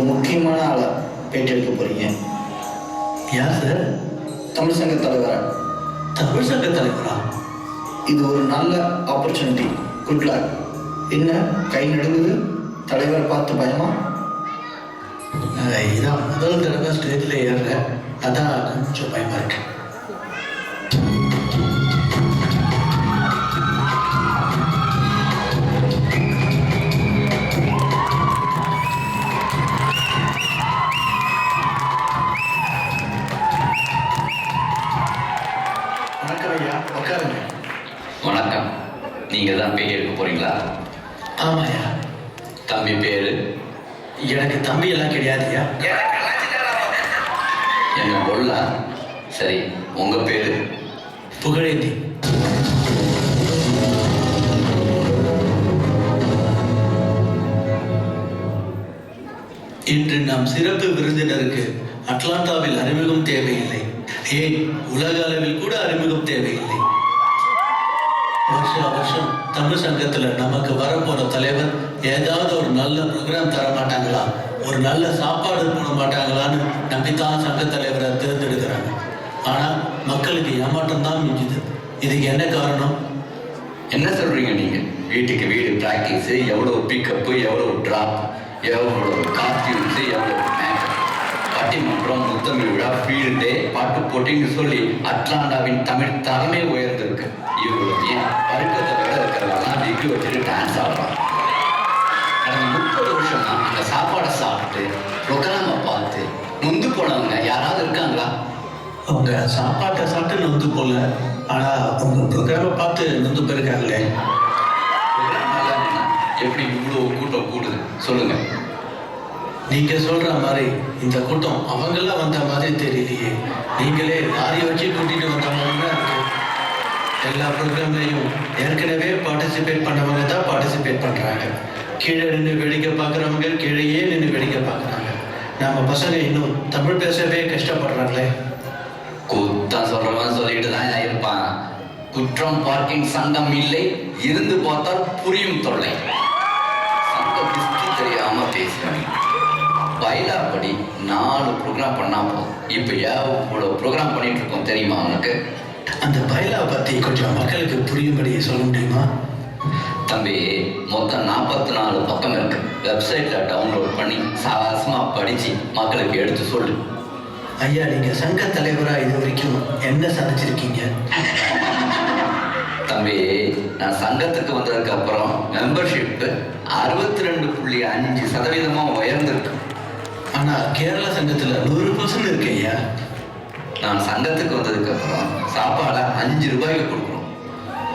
முக்கியமான ஆளை பேட்டி எடுக்க போறீங்க. யார் சார்? தமிழ் சங்க தலைவரா? தமிழ் சங்க தலைவரா? இது ஒரு நல்ல ஆப்பர்ச்சுனிட்டி. Good luck. என்ன கை நடுங்குது? தலைவரை பார்த்து பயமா? இதான் முதல் தடவை ஸ்டேஜில் ஏறுறேன், அதான் கொஞ்சம் பயமா இருக்கு. வணக்கம். நீங்க தான் பேட்டி எடுக்க போறீங்களா? ஆமாயா. தம்பி பேரு? எனக்கு தம்பி எல்லாம் கிடையாதுயா. என்ன கொள்ளா? சரி, உங்க பேரு? புகழேந்தி. இன்று நாம் சிறப்பு விருந்தினருக்கு அட்லாண்டாவில் அறிமுகம் தேவையில்லை, ஏன் உலக அளவில் கூட அறிமுகம் தேவையில்லை. வருஷம் தமிழ் சங்கத்துல நமக்கு வரப்போற தலைவர் ஏதாவது ஒரு நல்ல ப்ரோக்ராம் தர மாட்டாங்களா, ஒரு நல்ல சாப்பாடு போட மாட்டாங்களான்னு நம்பித்தான் சங்க தலைவரை தேர்ந்தெடுக்கிறாங்க. ஆனா மக்களுக்கு ஏமாற்றம் தான் மிஞ்சுது. இதுக்கு என்ன காரணம்? என்ன சொல்றீங்க நீங்க? வீட்டுக்கு வீடு பிராக்டிஸ், எவ்வளவு பிக்கப்பு, எவ்வளவு டிராப், எவ்வளவு காஸ்டியூம்ஸ், எவ்வளவு மேக்கப், பட்டிமன்றம், முத்தமிழ் விழா, ஃபீல்டு டே, பாட்டு போட்டின்னு சொல்லி அட்லாண்டாவின் தமிழ் தரமே உயர்ந்திருக்கு. இவ்வளவு ஏன் பருக்கத்தை விட இருக்கிறதெல்லாம் டிகிரி வச்சுட்டு டான்ஸ் ஆடுறான். கடந்த 30 வருஷமா அந்த சாப்பாடை சாப்பிட்டு ப்ரோக்ராமை பார்த்து நொந்து போனவங்க யாராவது இருக்காங்களா? அவங்க சாப்பாட்டை சாப்பிட்டு நொந்து போல, ஆனா உங்க ப்ரோக்ராமை பார்த்து நொந்து போயிருக்காங்களே. ப்ரோக்ராம் நல்லா இல்லைன்னா எப்படி இவ்வளோ கூட்டம் கூடுது சொல்லுங்க. நீங்க சொல்ற மாதிரி இந்த கூட்டம் அவங்கெல்லாம் வந்த மாதிரி தெரியலையே. நீங்களே லாரி வச்சு கூட்டிட்டு வந்த மாதிரி தான் இருக்கு. எல்லா ப்ரோக்ராம்லையும் ஏற்கனவே பார்ட்டிசிபேட் பண்ணவங்க தான் பார்ட்டிசிபேட் பண்றாங்க. கீழே நின்று வேடிக்கை பார்க்குறவங்க கீழேயே நின்று வேடிக்கை பார்க்குறாங்க. நம்ம பசங்க இன்னும் தமிழ் பேசவே கஷ்டப்படுறாங்களே. கூத்தான் சொல்றவன் சொல்லிட்டு தான் இருப்பான். குற்றம் பார்க்கிங் சங்கம் இல்லை, இருந்து பார்த்தால் புரியும் தொல்லை. சங்க பிஸ்தி தெரியாம பேசுறேன். பைலாப்படி 4 ப்ரோக்ராம் பண்ணா போதும். இப்போ எவ்வளோ ப்ரோக்ராம் பண்ணிட்டு இருக்கோம் தெரியுமா உனக்கு? அந்த பைலா பத்தி கொஞ்சம் மக்களுக்கு புரியும்படி சொல்ல முடியுமா? தம்பி, மொத்தம் 44 பக்கம் இருக்கு. வெப்சைட்ல டவுன்லோட் பண்ணி சாகசமா படிச்சு மக்களுக்கு எடுத்து சொல்லு. ஐயா, நீங்க சங்க தலைவரா இது வரைக்கும் என்ன சாதிச்சிருக்கீங்க? தம்பி, நான் சங்கத்துக்கு வந்ததுக்கு அப்புறம் மெம்பர்ஷிப் 62.5% உயர்ந்திருக்கு. ஆனா கேரள சங்கத்துல 100% இருக்கு ஐயா. நான் சங்கத்துக்கு வந்ததுக்கு அப்புறம் சாப்பாடை 5 ரூபாய்க்கு கொடுக்குறோம்.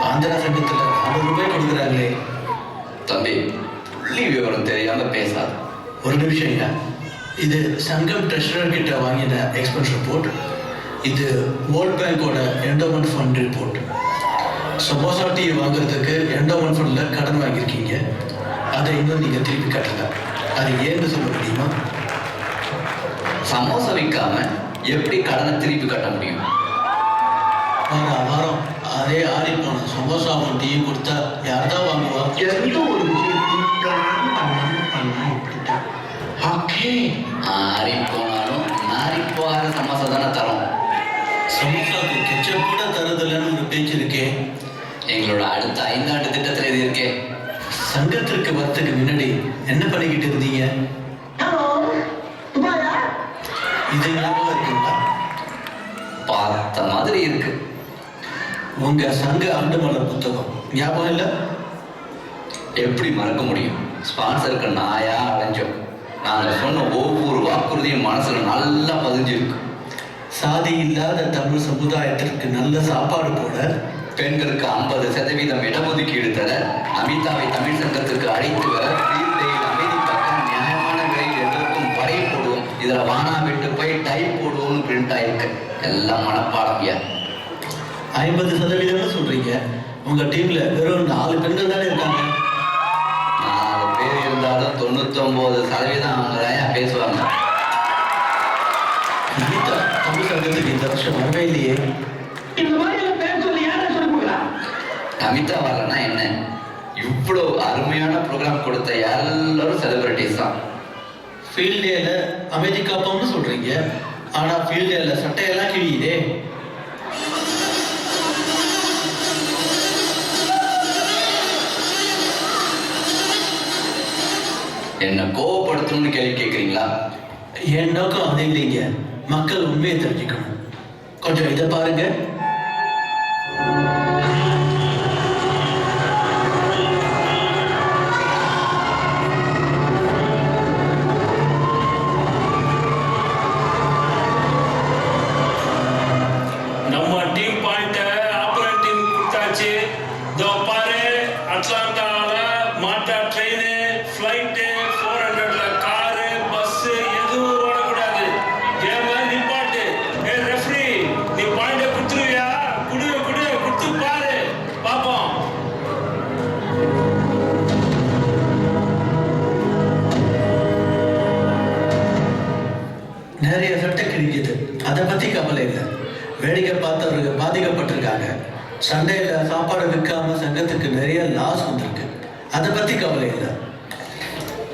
ஆந்திரா சங்கத்துல 100 ரூபாய் கொடுக்குறாங்களே. தம்பி, புள்ளி விவரம் தெரியாம பேசாது. ஒரு நிமிஷம் ஐயா, இது சங்கம் ட்ரெஷரர் கிட்ட வாங்கின எக்ஸ்பென்ஸ் ரிப்போர்ட். இது வேர்ல்ட் பேங்கோட endowment fund report. Samosa tea வாங்குறதுக்கு என்டோமெண்ட் ஃபண்ட்ல கடன் வாங்கியிருக்கீங்க. அதை இன்னும் நீங்க திருப்பி கட்டல. அது ஏன்னு சொல்ல முடியுமா? சமோசா விற்காம எப்படி கடனை திருப்பி கட்ட முடியும்? வாரம் அதே ஆறி போன சமோசாவும் டீயும் கொடுத்தா யார் தான் வாங்குவா? எந்த ஒரு விஷயத்தையும் பண்ணணும் இப்படித்தான். ஓகே, ஆறி போனாலும் நாரி போகாத சமோசா தானே தரோம். சமோசாவுக்கு கெச்சப் கூட தரதில்லைன்னு ஒரு பேச்சு இருக்கே. எங்களோட அடுத்த 5 ஆண்டு திட்டத்தில் இது இருக்கே. சங்கத்திற்கு வரத்துக்கு முன்னாடி என்ன பண்ணிக்கிட்டு இருந்தீங்க? இது ஞாபகம் இருக்குங்களா? பார்த்த மாதிரி இருக்கு. உங்க சங்க ஆண்டுமலர் புத்தகம் ஞாபகம் இல்லை? எப்படி மறக்க முடியும்? ஸ்பான்சருக்கு நாயா அலைஞ்சோம். நாங்கள் சொன்ன ஒவ்வொரு வாக்குறுதியும் மனசுல நல்லா பதிஞ்சிருக்கு. சாதி இல்லாத தமிழ் சமுதாயத்திற்கு நல்ல சாப்பாடு போட, பெண்களுக்கு 50% இடஒதுக்கீடு தர, அமிதாவை தமிழ் சங்கத்துக்கு அழைத்து வர, ஃப்ரீ அமைதி பக்கம் நியாயமான விலையில் எல்லோருக்கும் படை போடுவோம், இதில் வானா விட்டு போய் டைப் போடுவோம்னு பிரிண்ட் ஆயிருக்கு. எல்லாம் மனப்பாடம்யா. 50% சொல்றீங்க. உங்க டீம்ல வெறும் 4 பெண்கள் தானே இருக்காங்க. 4 பேர் இருந்தாலும் 99% அவங்க தான் பேசுவாங்க. கீதா தமிழ் சங்கத்துக்கு இந்த வருஷம் வரவே இல்லையே. கவிதா வரலன்னா என்ன? இவ்வளோ அருமையான ப்ரோக்ராம் கொடுத்த எல்லாரும் செலிபிரிட்டிஸ் தான். ஃபீல்ட் டேல அமைதி காப்போம்னு சொல்றீங்க, ஆனா ஃபீல்ட் டேல சட்டையெல்லாம் கிழியுதே. என்ன கோவப்படுத்தணும்னு கேள்வி கேட்குறீங்களா? என் நோக்கம் அது இல்லைங்க. மக்கள் உண்மையை தெரிஞ்சுக்கணும். கொஞ்சம் இதை பாருங்க. நம்ம டீம் பாயிண்ட ஆப்பரேட் டீம் கொடுத்தாச்சு. இதோ பாரு, அட்லாண்டால மாட்டா ட்ரெயின், ஃப்ளைட், 400ல காரு, பஸ் எதுவும் ஓடக்கூடாது. கேம நிப்பாட்டு. ஏ ரெஃப்ரி, நீ பாயிண்ட கொடுத்துருவியா? கொடுத்து பாரு, பாப்போம். நிறைய சட்டை கிழிக்குது, அதை பத்தி கவலை இல்லை. வேடிக்கை பார்த்தவர்கள் பாதிக்கப்பட்டிருக்காங்க. சண்டையில சாப்பாடு விற்காம சங்கத்துக்கு நிறைய லாஸ் வந்திருக்கு, அதை பத்தி கவலை இல்லை.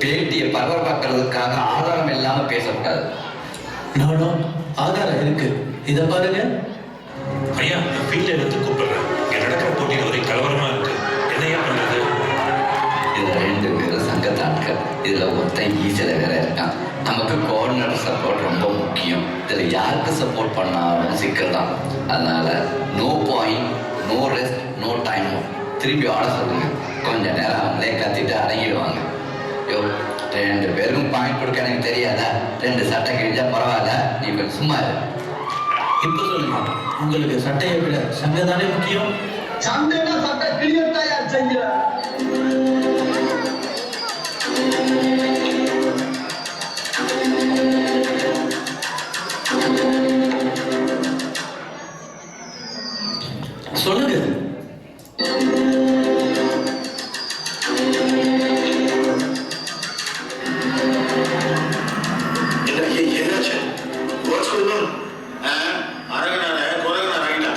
பேட்டியை பரபரப்பாக்குறதுக்காக ஆதாரம் இல்லாம பேசக்கூடாது. நானும் ஆதாரம் இருக்கு, இதை பாருங்க. ஐயா, நான் ஃபீல்டை வந்து கூப்பிடுறேன். இங்க நடக்கிற போட்டியில் ஒரே கலவரமா இருக்கு. என்னையா பண்றது? இதுல 2 பேரும் சங்கத்தாட்கள், இதுல ஒருத்தன் ஈஸியில வேற இருக்கான். நமக்கு கோஆர்டினேட்டர் சப்போர்ட் ரொம்ப முக்கியம். இதுல யாருக்கு சப்போர்ட் பண்ணாலும் சிக்கல் தான். அதனால no point, no rest, no time. திருப்பி ஆட சொல்லுங்க. கொஞ்ச நேரம் அவங்களே கத்திட்டு அடங்கிடுவாங்க. யோ, 2 பேருக்கும் பாயிண்ட் கொடுக்க எனக்கு தெரியாதா? 2 சட்டை கிழிஞ்சா பரவாயில்ல, நீ கொஞ்சம் சும்மா இரு. இப்ப சொல்லுங்க, உங்களுக்கு சட்டையை விட சங்கம் தானே முக்கியம்? சண்டைனா சட்டை கிளியத்தாயா செய்ய. சொல்லுங்க. என்னாச்சு? What's going on? அரகனார குரகனார ஆகிட்டா.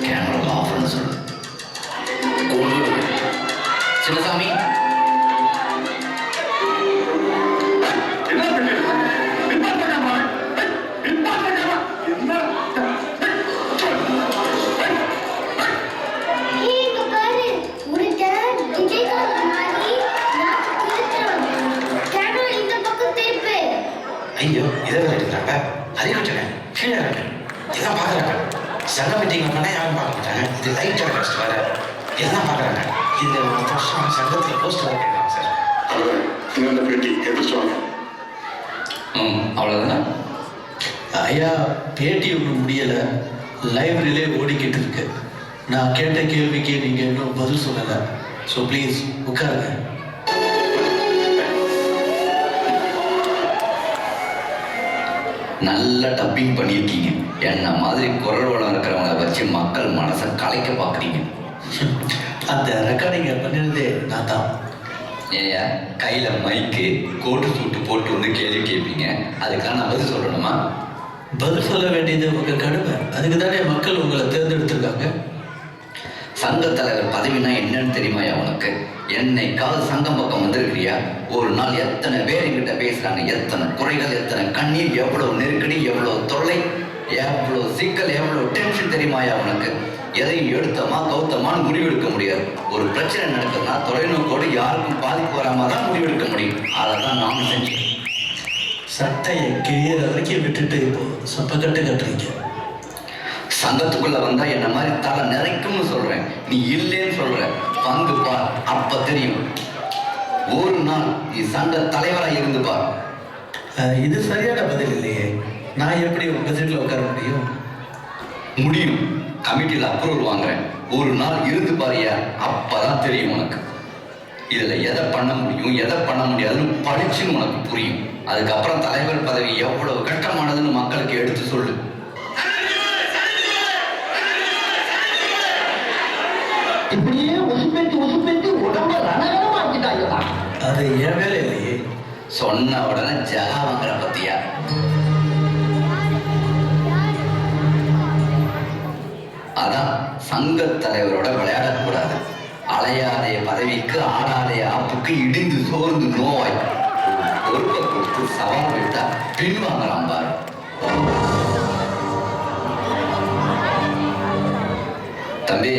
கேமரா ஆஃப் பண்ண சொல்லு. சின்னசாமி, என்ன பண்ணு? நிப்பாட்ட கேமரா. நிப்பாட்ட கேமரா. என்ன? இங்க பாரு, உனக்கு விஜயகாந்த் மாதிரி நான் திருத்துறேன். கேமரா இந்த பக்கம் திருப்பு. ஐயோ, இதை வேற எடுக்கிறாங்க. அறிவிட்டுங்க, கீழே இருக்கு. இதான் பார்க்குறாங்க. சங்க மீட்டிங்கில் பண்ண யாரும் பார்க்க மாட்டாங்க. இது லைட் டெலிகாஸ்ட் வேற. எல்லாம் பார்க்குறாங்க. இந்த ஒரு வருஷம் சங்கத்தில் போஸ்ட் பண்ணிருக்காங்க சார். அவர் இந்த பெட்டி எடுத்துட்டு வாங்க. அவ்வளோதானே? ஐயா, பேட்டி ஒன்றும் முடியல, லைப்ரரியிலே ஓடிக்கிட்டு இருக்கு. நான் கேட்ட கேள்விக்கு நீங்க இன்னும் பதில் சொல்லலை. ஸோ ப்ளீஸ் உட்காருங்க. நல்ல டப்பிங் பண்ணியிருக்கீங்க. என்ன மாதிரி குரல் வளம் இருக்கிறவங்கள வச்சு மக்கள் மனசை கலைக்க பார்க்குறீங்க. அந்த ரெக்கார்டிங்கை பண்ணினதே நான் தான். ஏயா கையில மைக்கு கோட்டு சூட்டு போட்டு வந்து கேள்வி கேட்பீங்க, அதுக்கெல்லாம் நான் பதில் சொல்லணுமா? பதில் சொல்ல வேண்டியது உங்க கடமை. அதுக்கு தானே மக்கள் உங்களை தேர்ந்தெடுத்திருக்காங்க. சங்க தலைவர் பதவினா என்னன்னு தெரியுமாயா உனக்கு? என்னைக்காவது சங்கம் பக்கம் வந்திருக்கிறியா? ஒரு நாள் எத்தனை பேர் என்கிட்ட பேசுறாங்க, எத்தனை குறைகள், எத்தனை கண்ணீர், எவ்வளவு நெருக்கடி, எவ்வளவு தொல்லை, எவ்வளவு சிக்கல், எவ்வளவு டென்ஷன் தெரியுமாயா உனக்கு? எதையும் எடுத்தோமா கௌத்தமான்னு முடிவெடுக்க முடியாது. ஒரு பிரச்சனை நடக்குதுன்னா தொலைநோக்கோடு யாருக்கும் பாதிப்பு வராம தான் முடிவெடுக்க முடியும். அதை தான் நானும் செஞ்சேன். சட்டையை கிளியற வரைக்கும் விட்டுட்டு இப்போ சப்பக்கட்டு கட்டுறீங்க. சங்கத்துக்குள்ள வந்தா என்ன மாதிரி தலை நிறைக்கும்னு சொல்றேன். நீ இல்லைன்னு சொல்ற, பங்கு பார், அப்ப தெரியும். ஒரு நாள் நீ சங்க தலைவரா இருந்து பார். இது சரியான பதில் இல்லையே. நான் எப்படி உங்க சீட்ல உட்கார முடியும்? முடியும். கமிட்டியில் அப்ரூவல் வாங்குறேன். ஒரு நாள் இருந்து பாரியா, அப்பதான் தெரியும் உனக்கு. இதுல எதை பண்ண முடியும் எதை பண்ண முடியாதுன்னு படிச்சுன்னு உனக்கு புரியும். அதுக்கப்புறம் தலைவர் பதவி எவ்வளவு கஷ்டமானதுன்னு மக்களுக்கு எடுத்து சொல்லு. இப்படியே உசுப்பேத்தி உடம்ப ரணகரமாக்கிட்டாங்களா? அது என் வேலை இல்லையே. சொன்ன உடனே ஜகா வாங்குற பத்தியா? அதான் சங்க தலைவரோட விளையாடக்கூடாது. அலையாதைய பதவிக்கு ஆடாதைய ஆப்புக்கு இடிந்து சோர்ந்து நோவாய் பொறுப்பை கொடுத்து சவால் விட்டா பின்வாங்கலாம் பாரு. தம்பி,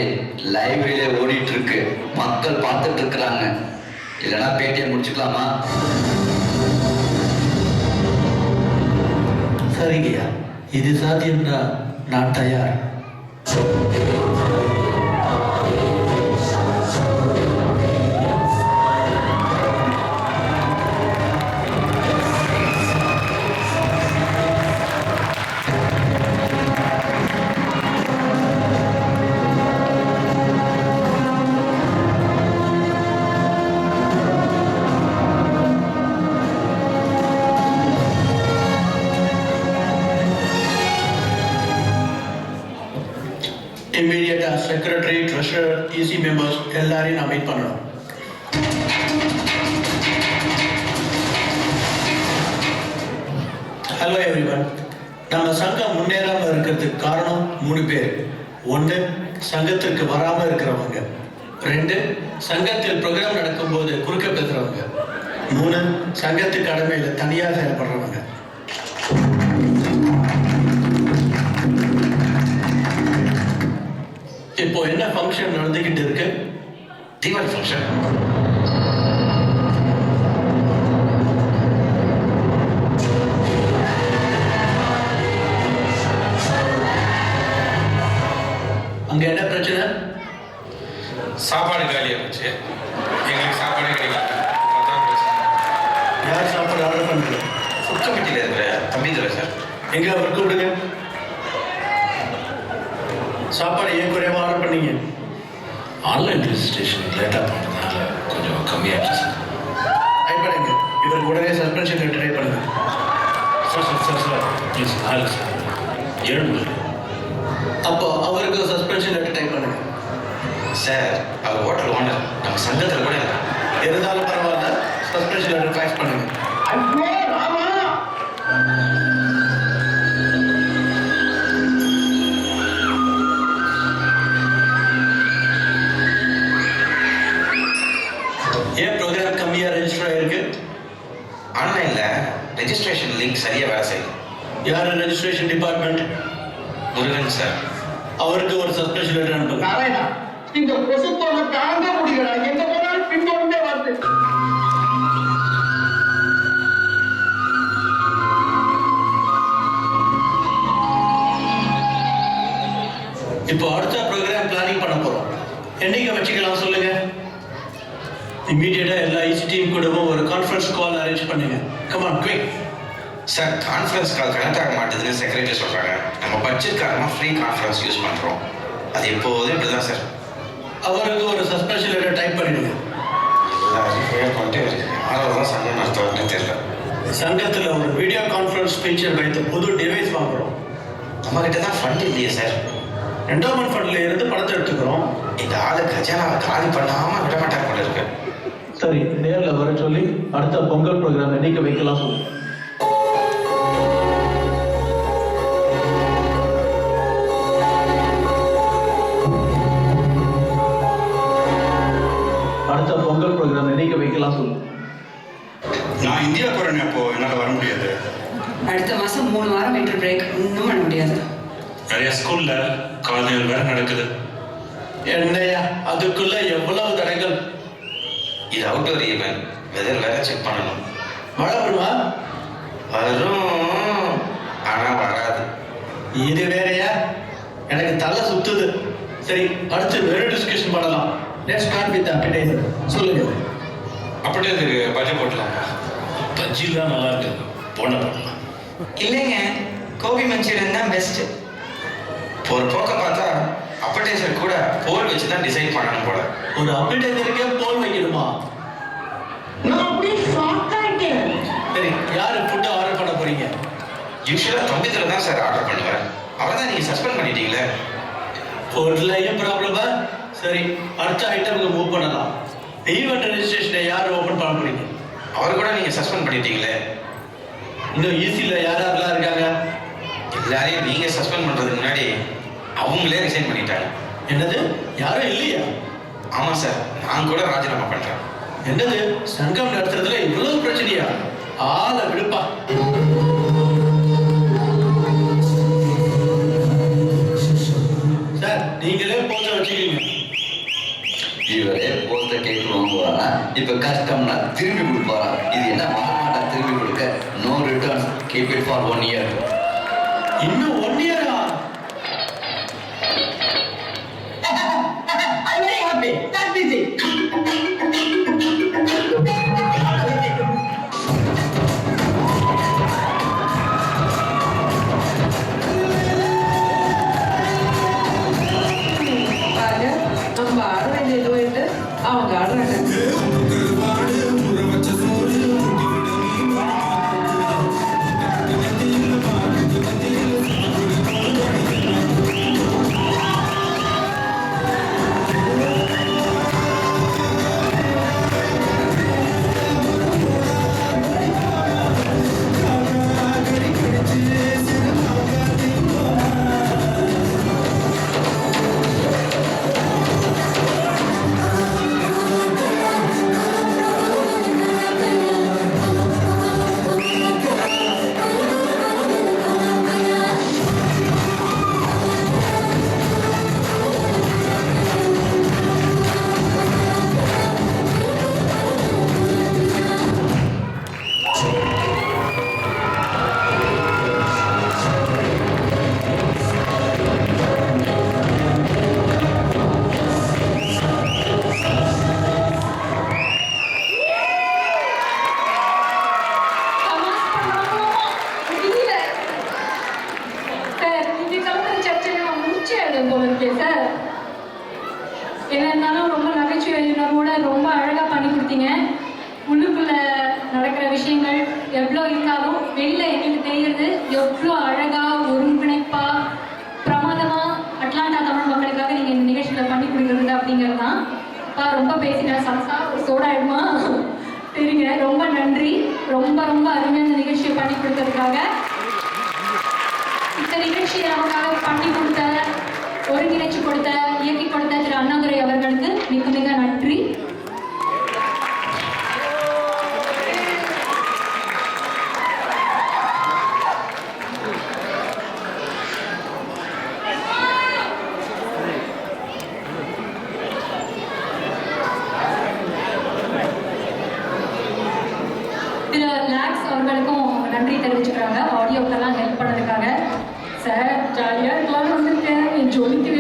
லைவ்ல ஓடிட்டு இருக்கு, மக்கள் பார்த்துட்டு இருக்கிறாங்க. இல்லைன்னா பேட்டியை முடிச்சுக்கலாமா? சரிங்கய்யா, இது சாத்தியம்னா நான் தயார். இமீடியட்டா செக்ரட்டரி, ட்ரெஷரர், இசி மெம்பர்ஸ் எல்லாரையும் நான் மீட் பண்ணணும். Hello everyone. நம்ம சங்கம் முன்னேறாம இருக்கிறதுக்கு காரணம் 3 பேர். 1, சங்கத்திற்கு வராம இருக்கிறவங்க. 2, சங்கத்தில் ப்ரோக்ராம் நடக்கும்போது குறுக்க பேசுறவங்க. 3, சங்கத்து கடமையில தனியாக செயல்படுறவங்க. இப்போ என்ன ஃபங்க்ஷன் நடந்துகிட்டு இருக்கு? தீபாவளி ஃபங்க்ஷன். அங்க என்ன பிரச்சனை? சாப்பாடு காலியாக போச்சு, எங்களுக்கு சாப்பாடே கிடைக்கல. அதான் பிரச்சனை. யார் சாப்பாடு ஆர்டர் பண்றது? ஃபுட் கமிட்டியில் இருக்கிற தம்பி துறை சார். எங்க அவர் கூப்பிடுங்க. சாப்பாடு ஏன் குறைவா ஆர்டர் பண்ணீங்க? ஆன்லைன் ரெஜிஸ்ட்ரேஷன் லேட்டாக பண்ணுறதுனால கொஞ்சம் கம்மியாகிடுச்சு சார். டைப் பண்ணுங்க. இவருக்கு உடனே சஸ்பென்ஷன் லெட்டர் டைப் பண்ணுங்க. சார் ப்ளீஸ் நாலு சார் 7 மணி. அப்போ அவருக்கு சஸ்பென்ஷன் லெட்டர் டைப் பண்ணுங்க. சார், அவர் ஹோட்டல் ஓனர் நம்ம சங்கத்தில் கூட இல்லை. இருந்தாலும் பரவாயில்ல, சஸ்பென்ஷன் லெட்டர் ஃபேக்ஸ் பண்ணுங்க. ஐயோ ராமா! ஏன் ப்ரோக்ராம் கம்மியா ரெஜிஸ்டர் ஆயிருக்கு? ஆன்லைனில் ரெஜிஸ்ட்ரேஷன் லிங்க் சரியாக வேலை செய்யல. யார் ரெஜிஸ்ட்ரேஷன் டிபார்ட்மெண்ட்? முருகன் சார். அவருக்கு ஒரு சஸ்பென்ஷன் லெட்டர் அனுப்புங்க. நாராயணா, இந்த கொசு தொல்லை தாங்க முடியலடா. எங்க போனாலும் பின்தொடர்ந்தே வருது. இப்போ அடுத்த ப்ரோக்ராம் பிளானிங் பண்ண போறோம். என்னைக்கு வச்சுக்கலாம் சொல்லுங்க. இமீடியட்டா எல்லா ஐசி டீம் கூடவும் ஒரு கான்ஃபரன்ஸ் கால் அரேஞ்ச் பண்ணுங்க. Come on quick. Sir, conference call connect ஆக மாட்டேதுன்னு செக்ரட்டரி சொல்கிறாங்க. நம்ம பட்ஜெட் காரணமாக ஃப்ரீ கான்ஃபரன்ஸ் யூஸ் பண்ணுறோம். அது எப்போதும் இப்படி தான் சார். அவருக்கு ஒரு சஸ்பென்ஷன் லெட்டர் டைப் பண்ணிடுங்க. எல்லாரும் ஃபேர் பண்ணிட்டே இருக்கு. ஆனால் தான் சங்கம் நடத்துவாருன்னு தெரியல. சங்கத்தில் ஒரு வீடியோ கான்ஃபரன்ஸ் ஃபீச்சர் வைத்து புது டிவைஸ் வாங்குறோம். நம்மகிட்ட தான் ஃபண்ட் இல்லையே சார். என்டோமெண்ட் ஃபண்ட்ல இருந்து பணத்தை எடுத்துக்கிறோம். இந்த ஆளு கஜானாவை காலி பண்ணாமல் விட மாட்டார் போல இருக்கு. சரி, நேர்ல வர சொல்லி அடுத்த பொங்கல் ப்ரோக்ராம் என்னைக்கு வைக்கலாம் சொல்லு. அடுத்த பொங்கல் ப்ரோக்ராம் என்னைக்கு வைக்கலாம் சொல்லு. நான் இந்தியா போறேன், அப்போ என்னால் வர முடியாது. அடுத்த மாசம் 3 வாரம் வின்டர் பிரேக், இன்னும் பண்ண முடியாது. நிறைய ஸ்கூல்ல காலேஜ் வேற நடக்குது. என்னையா அதுக்குள்ள எவ்வளவு தடைகள். இது அவுட்டோர் ஈவென்ட், வெதர் வேற செக் பண்ணணும். மழை வருமா? வரும், ஆனா வராது. இது வேறையா? எனக்கு தலை சுத்துது. சரி, அடுத்து வேற டிஸ்கஷன் பண்ணலாம். Let's start with appetizer. சொல்லுங்க. அப்படியே இதுக்கு பட்ஜெட் போட்டலாம். பஜ்ஜிலாம் நல்லா இருக்கு, போன இல்லைங்க, கோபி மஞ்சூரியன் தான் பெஸ்ட். ஒரு போக்க பார்த்தா அப்படைசர் கூட போல் வச்சு தான் டிசைன் பண்ணணும் போல. ஒரு appetizerக்கே போல் வைக்கணுமா? நான் அப்படியே ஷாக் ஆயிட்டேன். சரி, யாரு ஃபுட் ஆர்டர் பண்ண போறீங்க? யூஸ்வலா தம்பித்துல தான் சார் ஆர்டர் பண்ணுவேன். அவர்தான் நீங்க சஸ்பெண்ட் பண்ணிட்டீங்களே. ஃபுட்ல ஏன் ப்ராப்ளமா? சரி, அடுத்த ஐட்டமுக்கு மூவ் பண்ணலாம். ஈவென்ட் ரெஜிஸ்ட்ரேஷனை யார் ஓபன் பண்ண போறீங்க? அவர் கூட நீங்க சஸ்பெண்ட் பண்ணிட்டீங்களே. இன்னும் ஈஸியில் யாரெல்லாம் இருக்காங்க? எல்லாரையும் நீங்க சஸ்பெண்ட் பண்றதுக்கு முன்னாடி அவங்களே ரிசைன் பண்ணிட்டாங்க. என்னது, யாரும் இல்லையா? ஆமா சார், நான் கூட ராஜினாமா பண்றேன். என்னது, சங்கம் நடத்துறதுல இவ்வளவு பிரச்சனையா? ஆளை விடுப்பா. சார், நீங்களே போச்ச வச்சுக்கீங்க. இவரே போஸ்ட கேட்டு வாங்குவாரா? இப்ப கஷ்டம்னா திரும்பி கொடுப்பாரா? இது என்ன மாட்டா திரும்பி கொடுக்க? No return, keep it for 1 year. இன்னும் 1 year-ஆ? I'm very happy. That's easy. பாருங்க, நம்ம ஆட வேண்டிய இதுவாயிட்டு அவங்க ஆடுறாங்க. என்ன இருந்தாலும் ரொம்ப நகைச்சுவை உணர்வோட ரொம்ப அழகாக பண்ணி கொடுத்தீங்க. உள்ளுக்குள்ள நடக்கிற விஷயங்கள் எவ்வளோ இருந்தாலும் வெளியில எங்களுக்கு தெரிகிறது எவ்வளோ அழகா ஒருங்கிணைப்பா பிரமாதமா அட்லாண்டா தமிழ் மக்களுக்காக நீங்க இந்த நிகழ்ச்சியில பண்ணி கொடுக்குறது அப்படிங்கிறது தான். ரொம்ப பேசினேன், சம்சா ஒரு சோடாயிடுமா? சரிங்க, ரொம்ப நன்றி. ரொம்ப ரொம்ப அருமையான நிகழ்ச்சியை பண்ணி கொடுத்ததுக்காக. இந்த நிகழ்ச்சியை நமக்காக பண்ணி கொடுத்த, ஒருங்கிணைச்சு கொடுத்த, இயக்கி கொடுத்த திரு அண்ணாதுரை அவர்களுக்கு மிக மிக நன்றி. திரு லாக்ஸ் அவர்களுக்கும் நன்றி தெரிவிச்சுக்கிறாங்க, ஆடியோக்கெல்லாம் ஹெல்ப் பண்ணதுக்காக. சார், ஜாலியாக இருக்கலாம் வந்திருக்கேன், என் ஜொலிக்கு